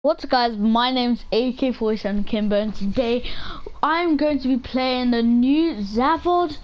What's up guys, my name's AK47 Kimbo and today I'm going to be playing the new Zavod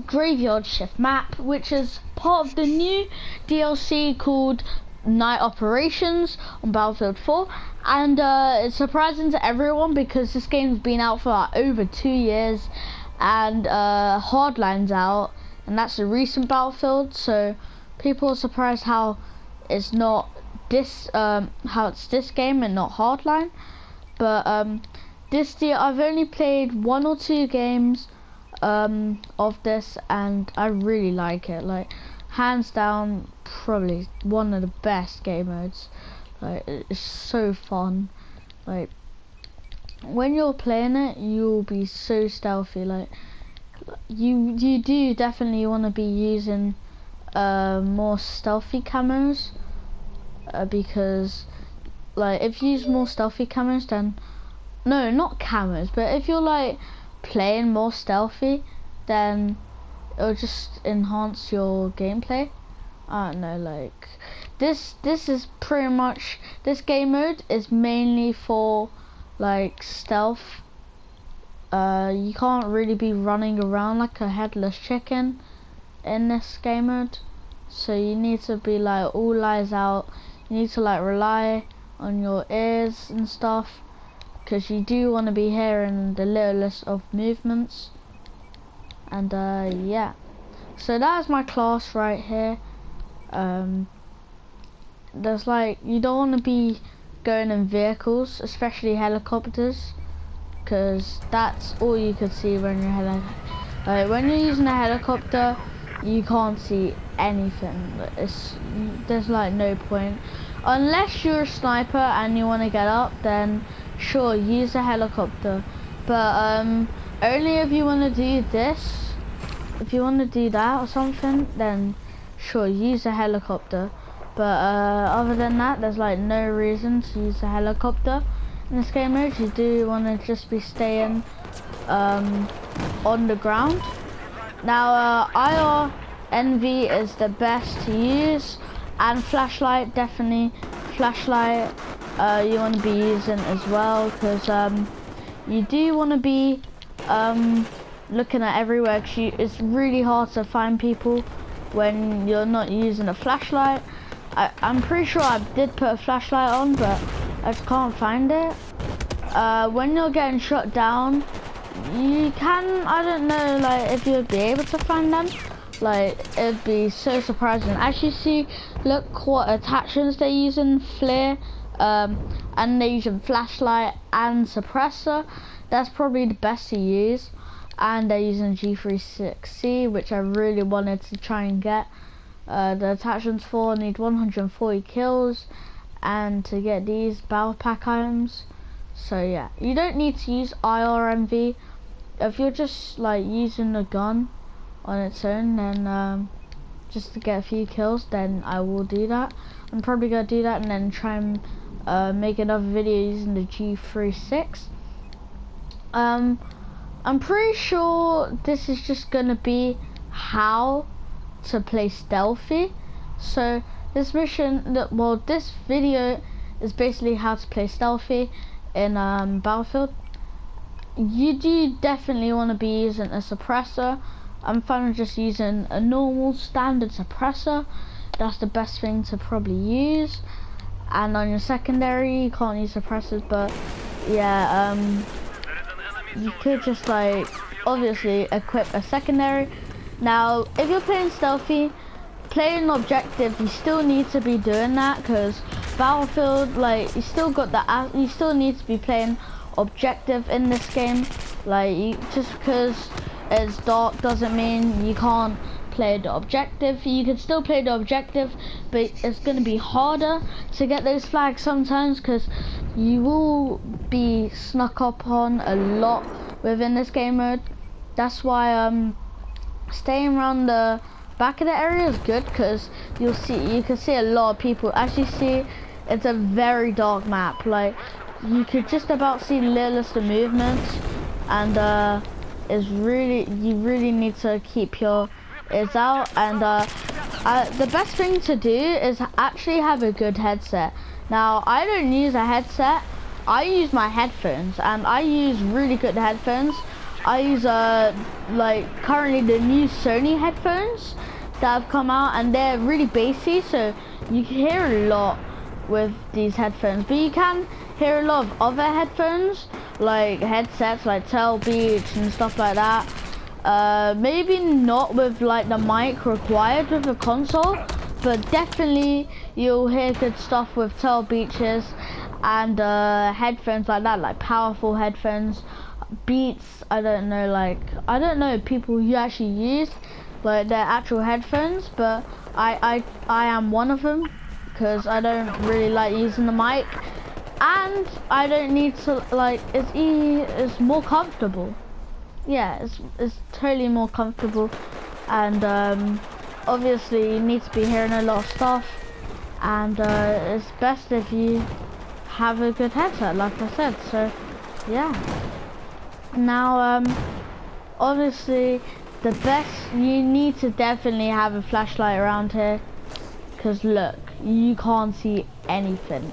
Graveyard Shift map, which is part of the new DLC called Night Operations on Battlefield 4. And it's surprising to everyone because this game's been out for like over 2 years and Hardline's out, and that's a recent Battlefield, so people are surprised how it's not this how it's this game and not Hardline. But this year I've only played 1 or 2 games of this, and I really like it. Like, hands down, probably one of the best game modes. Like, it's so fun. Like, when you're playing it, you'll be so stealthy. Like, you do definitely want to be using more stealthy camos. Because like if you use more stealthy camos, then no, not camos, but if you're like playing more stealthy, then it'll just enhance your gameplay. I don't know, like this is pretty much, this game mode is mainly for like stealth. You can't really be running around like a headless chicken in this game mode, so you need to be like all eyes out. You need to like rely on your ears and stuff, because you do want to be hearing the littlest of movements. And yeah, so that is my class right here. There's like, you don't want to be going in vehicles, especially helicopters, because that's all you could see when you're when you're using a helicopter. You can't see anything. There's like no point, unless you're a sniper and you want to get up, then sure, use a helicopter. But only if you want to do this, if you want to do that or something, then sure, use a helicopter. But other than that, there's like no reason to use a helicopter in this game mode. You do want to just be staying on the ground. Now IR NV is the best to use, and flashlight, definitely flashlight you want to be using as well, because you do want to be looking at everywhere, because it's really hard to find people when you're not using a flashlight. I'm pretty sure I did put a flashlight on, but I just can't find it. When you're getting shot down, you can, I don't know, like if you'd be able to find them. Like, it'd be so surprising. As you see, look what attachments they're using: flare, and they're using flashlight and suppressor. That's probably the best to use. And they're using G36C, which I really wanted to try and get the attachments for. I need 140 kills and to get these battle pack items. So yeah, you don't need to use IRMV. If you're just like using a gun on its own, then just to get a few kills, then I will do that. I'm probably gonna do that and then try and make another video using the G36. I'm pretty sure this is just gonna be how to play stealthy. So this mission, this video is basically how to play stealthy in Battlefield. You do definitely want to be using a suppressor. I'm fine with just using a normal standard suppressor. That's the best thing to probably use. And on your secondary, you can't use suppressors, but yeah, you could just like obviously equip a secondary. Now if you're playing stealthy, playing objective, you still need to be doing that, because Battlefield, like, you still need to be playing objective in this game. Like, just because it's dark doesn't mean you can't play the objective. You can still play the objective, but it's going to be harder to get those flags sometimes, because you will be snuck up on a lot within this game mode. That's why staying around the back of the area is good, because you can see a lot of people. As you see, it's a very dark map. Like, you could just about see littlest of movements, and you really need to keep your ears out. And the best thing to do is actually have a good headset. Now I don't use a headset, I use my headphones, and I use really good headphones. I use like currently the new Sony headphones that have come out, and they're really bassy, so you can hear a lot with these headphones. But you can hear a lot of other headphones, like headsets like Tel Beach and stuff like that. Maybe not with like the mic required with the console, but definitely you'll hear good stuff with Tel Beaches and headphones like that, like powerful headphones. Beats, I don't know people who actually use like their actual headphones, but I am one of them, because I don't really like using the mic, and I don't need to, like, it's more comfortable. Yeah, it's totally more comfortable, and obviously you need to be hearing a lot of stuff, and it's best if you have a good headset, like I said. So yeah. Now obviously the best, you need to definitely have a flashlight around here, because look, you can't see anything.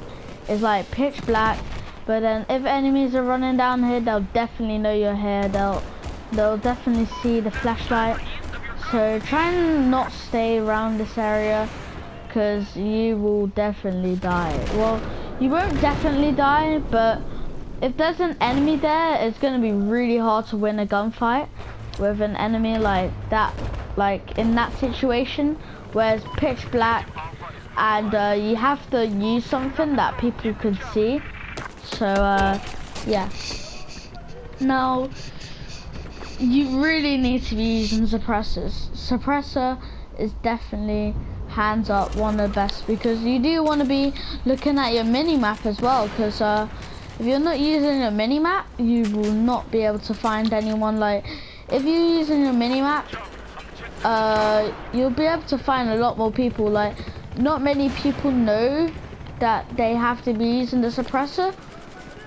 It's like pitch black, but then if enemies are running down here, they'll definitely know you're here. They'll definitely see the flashlight. So try and not stay around this area, because you will definitely die. Well, you won't definitely die, but if there's an enemy there, it's going to be really hard to win a gunfight with an enemy like that, like in that situation where it's pitch black, and you have to use something that people could see. So yeah. Now you really need to be using suppressors. Suppressor is definitely hands up one of the best, because you do want to be looking at your mini map as well, because if you're not using your mini map, you will not be able to find anyone. Like if you're using your mini map, you'll be able to find a lot more people. Like not many people know that they have to be using the suppressor,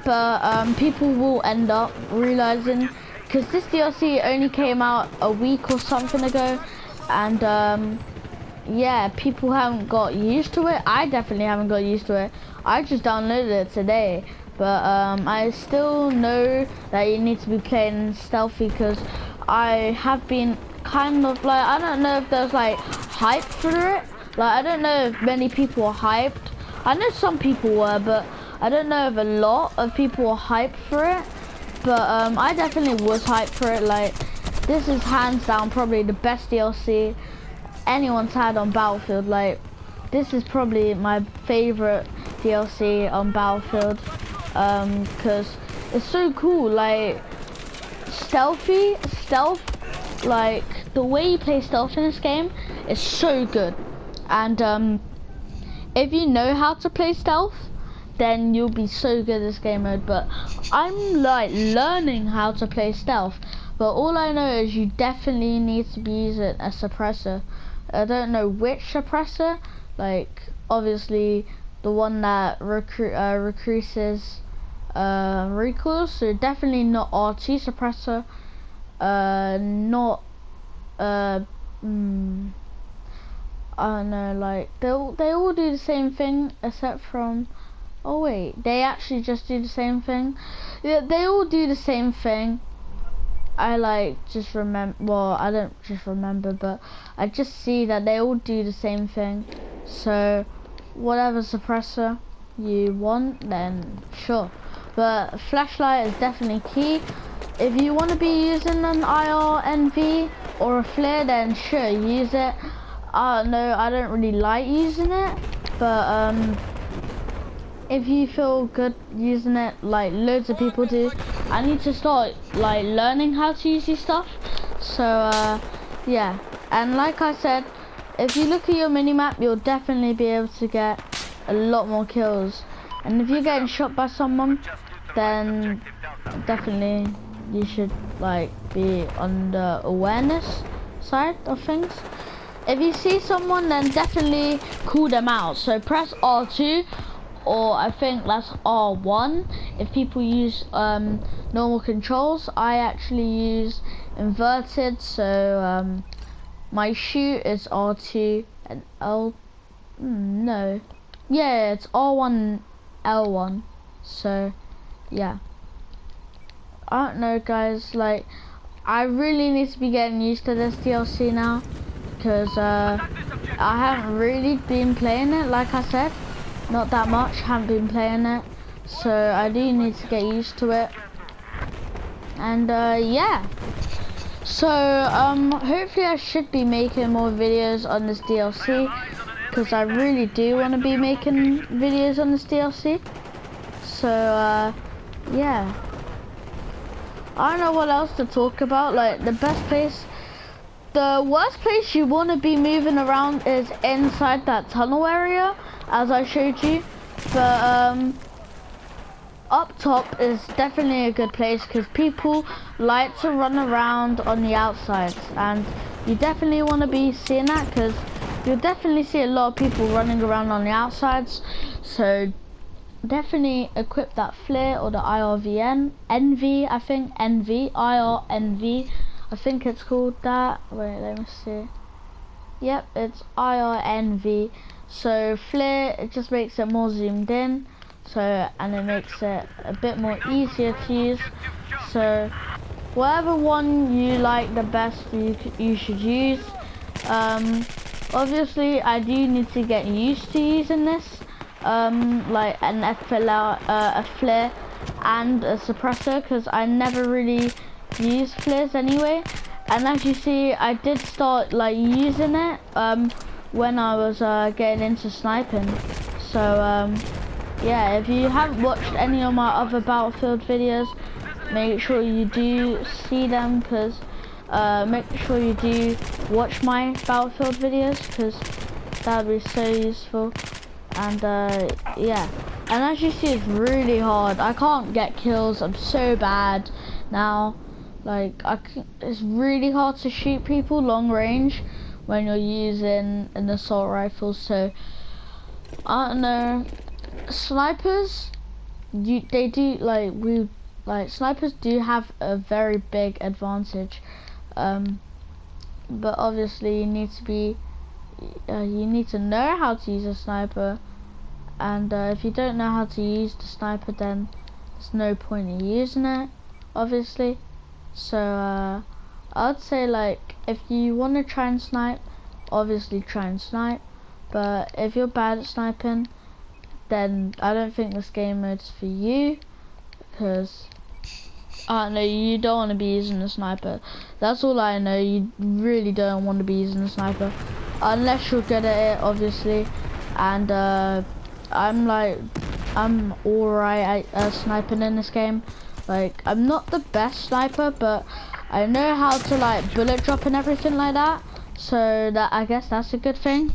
but people will end up realizing, because this DLC only came out a week or something ago, and yeah, people haven't got used to it. I definitely haven't got used to it. I just downloaded it today, but I still know that you need to be playing stealthy, because I have been kind of like, I don't know if there's like hype for it. Like I don't know if many people are hyped. I know some people were, but I don't know if a lot of people are hyped for it. But I definitely was hyped for it. Like this is hands down probably the best DLC anyone's had on Battlefield. Like this is probably my favorite DLC on Battlefield, because it's so cool. Like stealth, like the way you play stealth in this game is so good, and if you know how to play stealth, then you'll be so good at this game mode. But I'm like learning how to play stealth, but all I know is you definitely need to be using a suppressor. I don't know which suppressor, like obviously the one that recruits recoils, so definitely not R2 suppressor, not I don't know, like they all do the same thing except from, oh wait, they actually just do the same thing. Yeah, they all do the same thing. I like just remember, well I don't just remember, but I just see that they all do the same thing. So whatever suppressor you want, then sure. But flashlight is definitely key. If you want to be using an IRNV or a flare, then sure, use it. No, I don't really like using it, but if you feel good using it, like loads of people do, I need to start like learning how to use this stuff. So yeah, and like I said, if you look at your minimap, you'll definitely be able to get a lot more kills. And if you're getting shot by someone, then definitely you should like be on the awareness side of things. If you see someone, then definitely call them out. So press R2, or I think that's R1 if people use normal controls. I actually use inverted, so my shoot is R2 and L, no, yeah, it's R1 L1. So yeah, I don't know guys, like I really need to be getting used to this DLC now, because I haven't really been playing it, like I said, not that much, haven't been playing it, so I do need to get used to it. And yeah, so hopefully I should be making more videos on this DLC, because I really do want to be making videos on this DLC. So yeah, I don't know what else to talk about. Like the worst place you want to be moving around is inside that tunnel area, as I showed you, but up top is definitely a good place, because people like to run around on the outsides, and you definitely want to be seeing that, because you'll definitely see a lot of people running around on the outsides. So definitely equip that flare, or the IRNV, I think, IRNV, I think it's called that. Wait, let me see. Yep, it's IRNV. So flare, it just makes it more zoomed in, so, and it makes it a bit more easier to use. So whatever one you like the best, you should use. Obviously I do need to get used to using this, like a flare and a suppressor, because I never really use flares anyway. And as you see, I did start like using it when I was getting into sniping. So yeah, if you haven't watched any of my other Battlefield videos, make sure you do see them, because make sure you do watch my Battlefield videos, because that would be so useful. And yeah, and as you see, it's really hard. I can't get kills, I'm so bad now. Like it's really hard to shoot people long range when you're using an assault rifle. So I don't know, snipers, snipers do have a very big advantage, but obviously you need to know how to use a sniper, and if you don't know how to use the sniper, then there's no point in using it, obviously. So I'd say, like, if you want to try and snipe, obviously try and snipe, but if you're bad at sniping, then I don't think this game mode's for you, because I don't know, you don't want to be using a sniper. That's all I know. You really don't want to be using a sniper unless you're good at it, obviously. And I'm alright at sniping in this game. Like, I'm not the best sniper, but I know how to like bullet drop and everything like that, so that, I guess that's a good thing.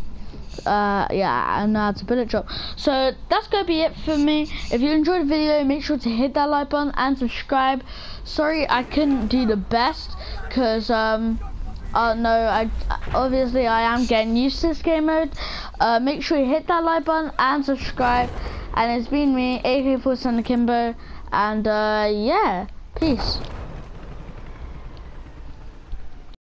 Yeah, I know how to bullet drop. So that's gonna be it for me. If you enjoyed the video, make sure to hit that like button and subscribe. Sorry I couldn't do the best, because no, obviously I am getting used to this game mode. Make sure you hit that like button and subscribe. And it's been me, aka pt1 Kimbo, and yeah, peace.